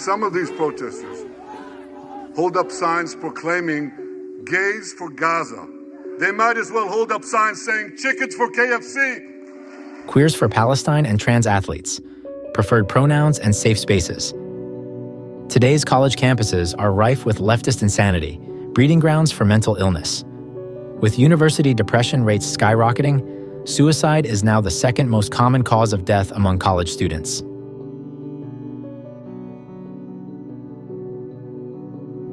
some of these protesters hold up signs proclaiming gays for Gaza, they might as well hold up signs saying chickens for KFC. Queers for Palestine and trans athletes, preferred pronouns and safe spaces. Today's college campuses are rife with leftist insanity, breeding grounds for mental illness. With university depression rates skyrocketing, suicide is now the second most common cause of death among college students.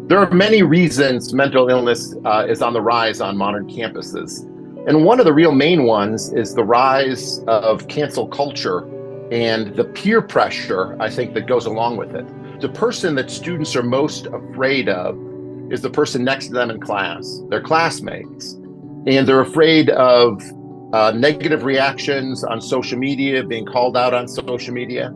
There are many reasons mental illness is on the rise on modern campuses. And one of the real main ones is the rise of cancel culture and the peer pressure, I think, that goes along with it. The person that students are most afraid of is the person next to them in class, their classmates. And they're afraid of negative reactions on social media, being called out on social media.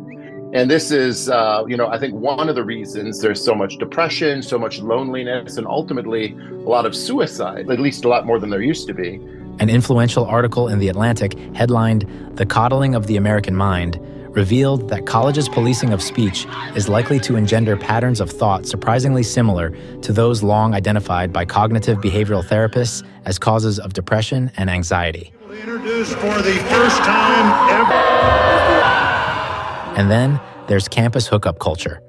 And this is, I think one of the reasons there's so much depression, so much loneliness, and ultimately a lot of suicide, at least a lot more than there used to be. An influential article in The Atlantic, headlined "The Coddling of the American Mind," revealed that colleges' policing of speech is likely to engender patterns of thought surprisingly similar to those long identified by cognitive behavioral therapists as causes of depression and anxiety. Introduced for the first time ever. And then there's campus hookup culture.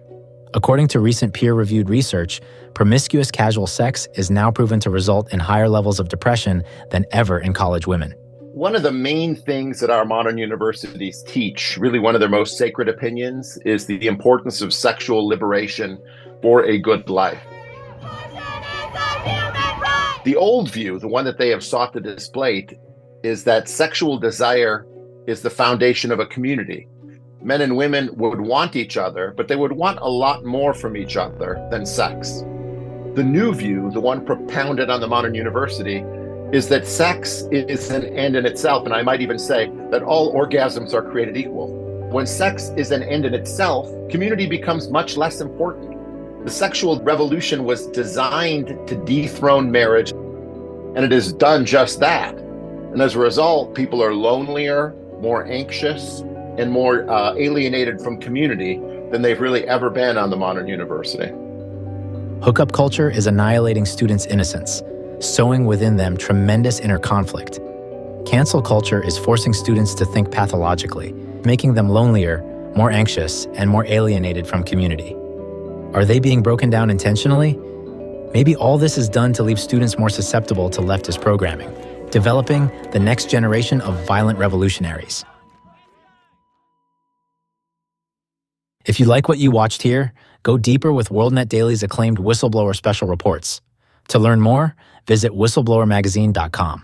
According to recent peer-reviewed research, promiscuous casual sex is now proven to result in higher levels of depression than ever in college women. One of the main things that our modern universities teach, really one of their most sacred opinions, is the importance of sexual liberation for a good life. The old view, the one that they have sought to display, is that sexual desire is the foundation of a community. Men and women would want each other, but they would want a lot more from each other than sex. The new view, the one propounded on the modern university, is that sex is an end in itself, and I might even say that all orgasms are created equal. When sex is an end in itself, community becomes much less important. The sexual revolution was designed to dethrone marriage, and it has done just that. And as a result, people are lonelier, more anxious, and more alienated from community than they've really ever been on the modern university. Hookup culture is annihilating students' innocence, sowing within them tremendous inner conflict. Cancel culture is forcing students to think pathologically, making them lonelier, more anxious, and more alienated from community. Are they being broken down intentionally? Maybe all this is done to leave students more susceptible to leftist programming, developing the next generation of violent revolutionaries. If you like what you watched here, go deeper with WorldNetDaily's acclaimed Whistleblower Special Reports. To learn more, visit whistleblowermagazine.com.